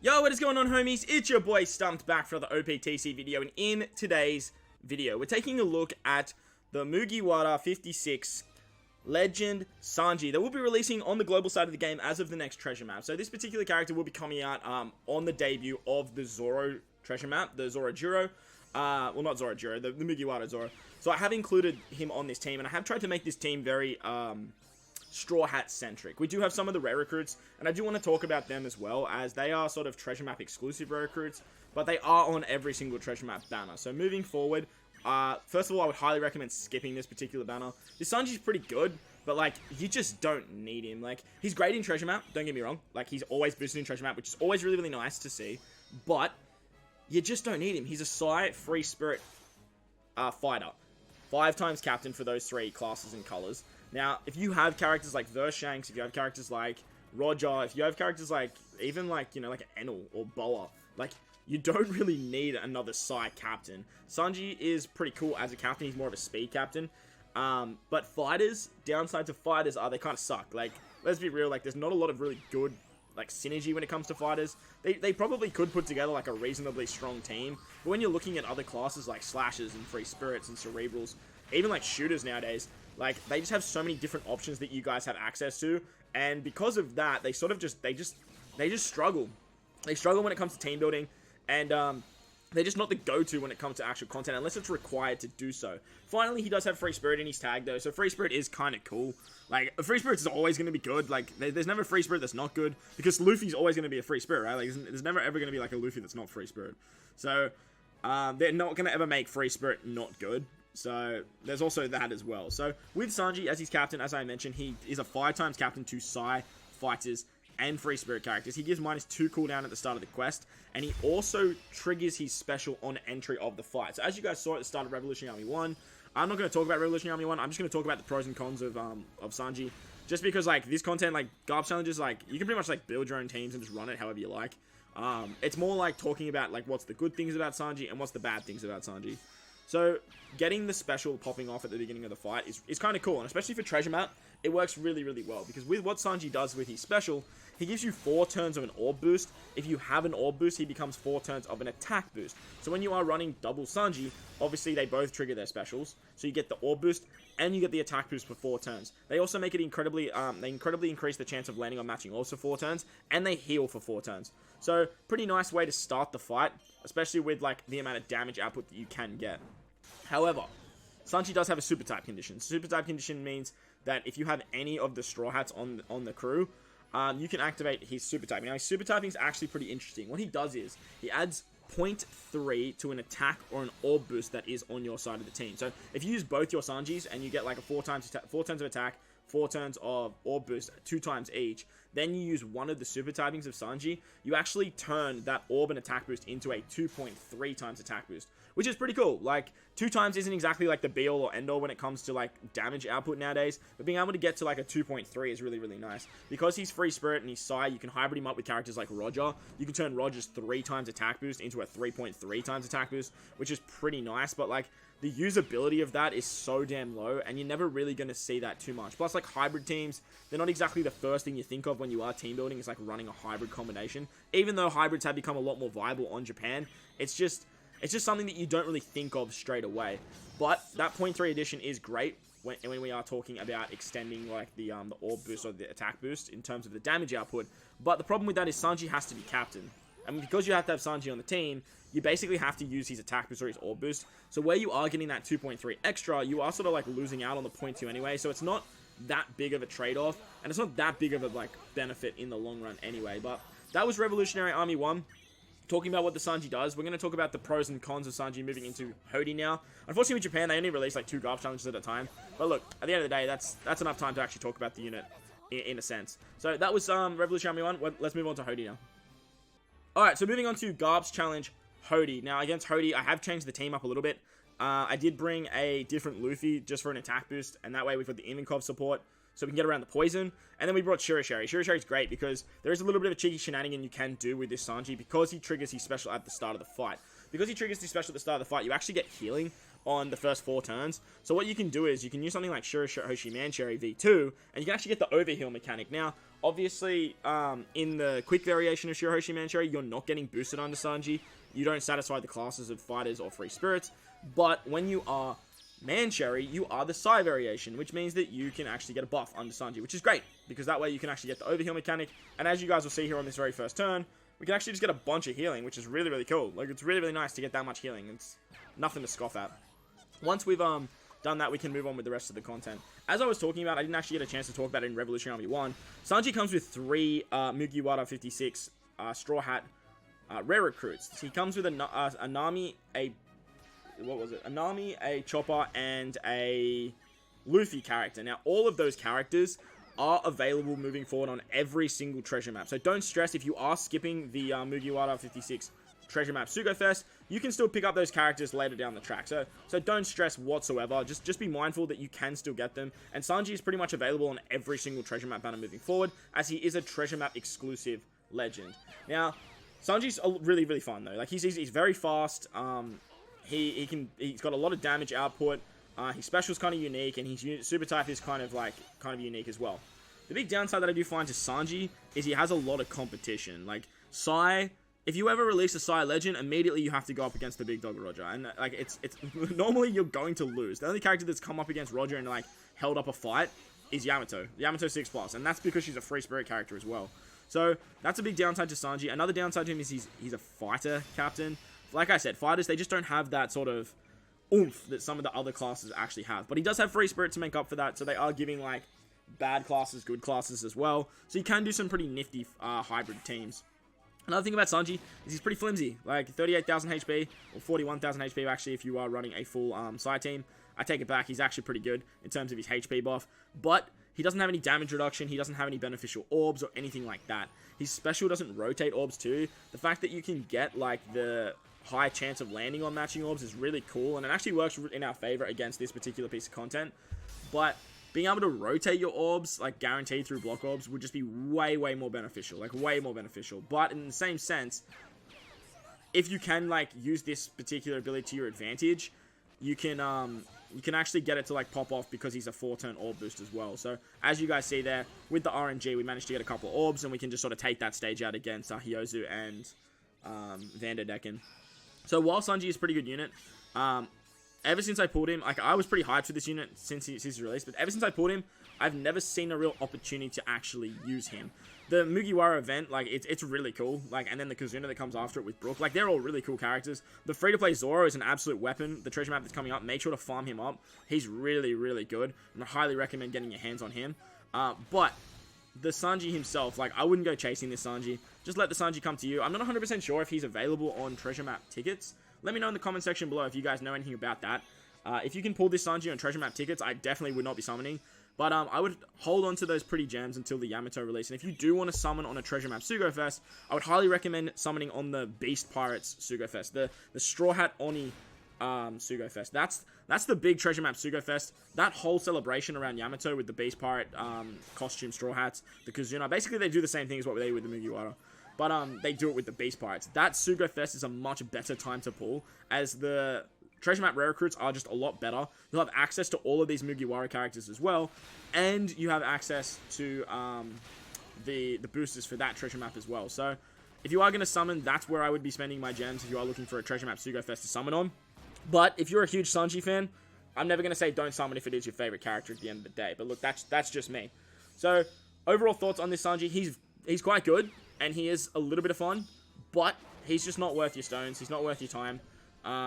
Yo, what is going on, homies? It's your boy StumpD back for the OPTC video, and in today's video, we're taking a look at the MUGIWARA 56 Legend Sanji that will be releasing on the global side of the game as of the next treasure map. So this particular character will be coming out on the debut of the Zoro treasure map, the Zorojiro. Well, not Zorojiro, the MUGIWARA Zoro. So I have included him on this team, and I have tried to make this team very Straw Hat centric. We do have some of the rare recruits, and I do want to talk about them as well, as they are sort of treasure map exclusive rare recruits, but they are on every single treasure map banner. So moving forward, first of all, I would highly recommend skipping this particular banner. This Sanji's pretty good, but like, you just don't need him. Like, he's great in treasure map, don't get me wrong. Like, he's always boosted in treasure map, which is always really, really nice to see, but you just don't need him. He's a Psy free spirit fighter. 5 times captain for those 3 classes and colors. Now, if you have characters like Vershanks, if you have characters like Roger, if you have characters like, even like, you know, like Enel or Boa, like, you don't really need another Psy captain. Sanji is pretty cool as a captain. He's more of a speed captain. But fighters, downsides of fighters are they kind of suck. Like, let's be real, like, there's not a lot of really good, like, synergy when it comes to fighters. They probably could put together, like, a reasonably strong team. But when you're looking at other classes like Slashers and Free Spirits and Cerebrals, even like shooters nowadays, like, they just have so many different options that you guys have access to, and because of that, they sort of just, they just struggle. They struggle when it comes to team building, and they're just not the go-to when it comes to actual content, unless it's required to do so. Finally, he does have Free Spirit in his tag, though, so Free Spirit is kind of cool. Like, a Free Spirit is always going to be good. Like, there's never a Free Spirit that's not good, because Luffy's always going to be a Free Spirit, right? Like, there's never ever going to be, like, a Luffy that's not Free Spirit. So, they're not going to ever make Free Spirit not good. So, there's also that as well. So, with Sanji as his captain, as I mentioned, he is a 5 times captain to Psy, fighters, and Free Spirit characters. He gives -2 cooldown at the start of the quest, and he also triggers his special on entry of the fight. So, as you guys saw at the start of Revolutionary Army 1, I'm not going to talk about Revolutionary Army 1, I'm just going to talk about the pros and cons of Sanji, just because, like, this content, like, Garb challenges, like, you can pretty much, like, build your own teams and just run it however you like. It's more like talking about, like, what's the good things about Sanji and what's the bad things about Sanji. So, getting the special popping off at the beginning of the fight is kind of cool, and especially for treasure map, it works really, really well, because with what Sanji does with his special, he gives you 4 turns of an orb boost. If you have an orb boost, he becomes 4 turns of an attack boost. So when you are running double Sanji, obviously they both trigger their specials, so you get the orb boost, and you get the attack boost for 4 turns. They also make it incredibly increase the chance of landing on matching orbs for 4 turns, and they heal for 4 turns. So, pretty nice way to start the fight, especially with, like, the amount of damage output that you can get. However, Sanji does have a super type condition. Super type condition means that if you have any of the Straw Hats on the crew, you can activate his super type. Now, his super typing is actually pretty interesting. What he does is, he adds 0.3 to an attack or an orb boost that is on your side of the team. So, if you use both your Sanjis, and you get like a 4 turns of attack, 4 turns of orb boost, 2 times each, then you use one of the super typings of Sanji, you actually turn that orb and attack boost into a 2.3 times attack boost, which is pretty cool. Like, 2 times isn't exactly like the be-all or end-all when it comes to, like, damage output nowadays, but being able to get to, like, a 2.3 is really, really nice. Because he's Free Spirit and he's Psy, you can hybrid him up with characters like Roger. You can turn Roger's 3 times attack boost into a 3.3 times attack boost, which is pretty nice, but, like, the usability of that is so damn low, and you're never really going to see that too much. Plus, like, hybrid teams, they're not exactly the first thing you think of when you are team building. It's like running a hybrid combination. Even though hybrids have become a lot more viable on Japan, it's just something that you don't really think of straight away. But that 0.3 addition is great when we are talking about extending, like, the orb boost or the attack boost in terms of the damage output. But the problem with that is Sanji has to be captain. And because you have to have Sanji on the team, you basically have to use his attack boost or his orb boost. So where you are getting that 2.3 extra, you are sort of, like, losing out on the 0.2 anyway. So it's not that big of a trade-off, and it's not that big of a, like, benefit in the long run anyway. But that was Revolutionary Army 1. Talking about what the Sanji does, we're going to talk about the pros and cons of Sanji moving into Hody now. Unfortunately, with Japan, they only release, like, 2 Garb challenges at a time. But look, at the end of the day, that's enough time to actually talk about the unit, in a sense. So that was Revolutionary Army 1. Let's move on to Hody now. Alright, so moving on to Garb's challenge, Hody. Now, against Hody, I have changed the team up a little bit. I did bring a different Luffy just for an attack boost, and that way we've got the Ivankov support, so we can get around the poison. And then we brought Shirashari. Shirashari's great because there is a little bit of a cheeky shenanigan you can do with this Sanji because he triggers his special at the start of the fight. Because he triggers his special at the start of the fight, you actually get healing on the first 4 turns. So what you can do is you can use something like Shirahoshi Mancherry V2, and you can actually get the overheal mechanic. Now, Obviously, in the quick variation of Shirohoshi Mancherry, you're not getting boosted under Sanji. You don't satisfy the classes of fighters or free spirits. But when you are Mancherry, you are the Sai variation, which means that you can actually get a buff under Sanji, which is great, because that way you can actually get the overheal mechanic. And as you guys will see here on this very first turn, we can actually just get a bunch of healing, which is really, really cool. Like, it's really, really nice to get that much healing. It's nothing to scoff at. Once we've done that, we can move on with the rest of the content. As I was talking about, I didn't actually get a chance to talk about it in Revolutionary Army 1. Sanji comes with 3 Mugiwara 56 Straw Hat rare recruits. He comes with a Nami, a Chopper, and a Luffy character. Now, all of those characters are available moving forward on every single treasure map. So don't stress if you are skipping the Mugiwara 56 treasure map SUGO Fest. You can still pick up those characters later down the track. So don't stress whatsoever. Just be mindful that you can still get them. And Sanji is pretty much available on every single treasure map banner moving forward, as he is a treasure map exclusive legend. Now, Sanji's really, really fun though. Like, he's very fast. He's got a lot of damage output. His special's kind of unique, and his super type is kind of unique as well. The big downside that I do find to Sanji is he has a lot of competition. Like, Sai, if you ever release a Sai legend, immediately you have to go up against the big dog Roger, and like it's normally you're going to lose. The only character that's come up against Roger and like held up a fight is Yamato 6+, and that's because she's a free spirit character as well. So that's a big downside to Sanji. Another downside to him is he's a fighter captain. Like I said, fighters, they just don't have that sort of oomph that some of the other classes actually have. But he does have free spirit to make up for that, so they are giving like bad classes, good classes as well. So you can do some pretty nifty hybrid teams. Another thing about Sanji is he's pretty flimsy, like 38,000 HP, or 41,000 HP actually if you are running a full Sai team. I take it back, he's actually pretty good in terms of his HP buff, but he doesn't have any damage reduction, he doesn't have any beneficial orbs or anything like that. His special doesn't rotate orbs too. The fact that you can get like the high chance of landing on matching orbs is really cool, and it actually works in our favor against this particular piece of content. But being able to rotate your orbs, like guaranteed through block orbs, would just be way, way more beneficial. Like, way more beneficial. But in the same sense, if you can, like, use this particular ability to your advantage, you can actually get it to, like, pop off because he's a 4-turn orb boost as well. So, as you guys see there, with the RNG, we managed to get a couple of orbs, and we can just sort of take that stage out against Hyozu and Vanderdecken. So, while Sanji is a pretty good unit, ever since I pulled him, like, I was pretty hyped for this unit since his release, but ever since I pulled him, I've never seen a real opportunity to actually use him. The Mugiwara event, like, it's really cool, like, and then the Kazuna that comes after it with Brook, like, they're all really cool characters. The free-to-play Zoro is an absolute weapon. The treasure map that's coming up, make sure to farm him up. He's really, really good, and I highly recommend getting your hands on him. But the Sanji himself, like, I wouldn't go chasing this Sanji. Just let the Sanji come to you. I'm not 100% sure if he's available on treasure map tickets. Let me know in the comment section below if you guys know anything about that. If you can pull this Sanji on treasure map tickets, I definitely would not be summoning. But I would hold on to those pretty gems until the Yamato release. And if you do want to summon on a treasure map SUGO Fest, I would highly recommend summoning on the Beast Pirates SUGO Fest. The Straw Hat Oni SUGO Fest. That's the big treasure map SUGO Fest. That whole celebration around Yamato with the Beast Pirate costume, Straw Hats, the Kazuna. Basically, they do the same thing as what they do with the Mugiwara. But they do it with the Beast Pirates. That SUGO Fest is a much better time to pull, as the treasure map rare recruits are just a lot better. You'll have access to all of these Mugiwara characters as well, and you have access to the boosters for that treasure map as well. So if you are going to summon, that's where I would be spending my gems if you are looking for a treasure map SUGO Fest to summon on. But if you're a huge Sanji fan, I'm never going to say don't summon if it is your favorite character at the end of the day. But look, that's just me. So overall thoughts on this Sanji, he's quite good, and he is a little bit of fun, but he's just not worth your stones. He's not worth your time.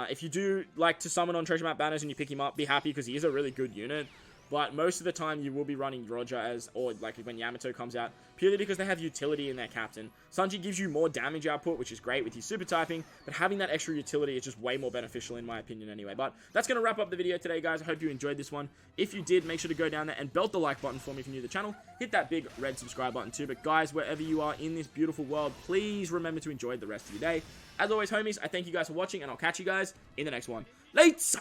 If you do like to summon on treasure map banners and you pick him up, be happy because he is a really good unit. But most of the time you will be running Roger or like when Yamato comes out, purely because they have utility in their captain. Sanji gives you more damage output, which is great with his super typing, but having that extra utility is just way more beneficial in my opinion anyway. But that's going to wrap up the video today, guys. I hope you enjoyed this one. If you did, make sure to go down there and belt the like button for me if you're new to the channel. Hit that big red subscribe button too. But guys, wherever you are in this beautiful world, please remember to enjoy the rest of your day. As always, homies, I thank you guys for watching, and I'll catch you guys in the next one. Later!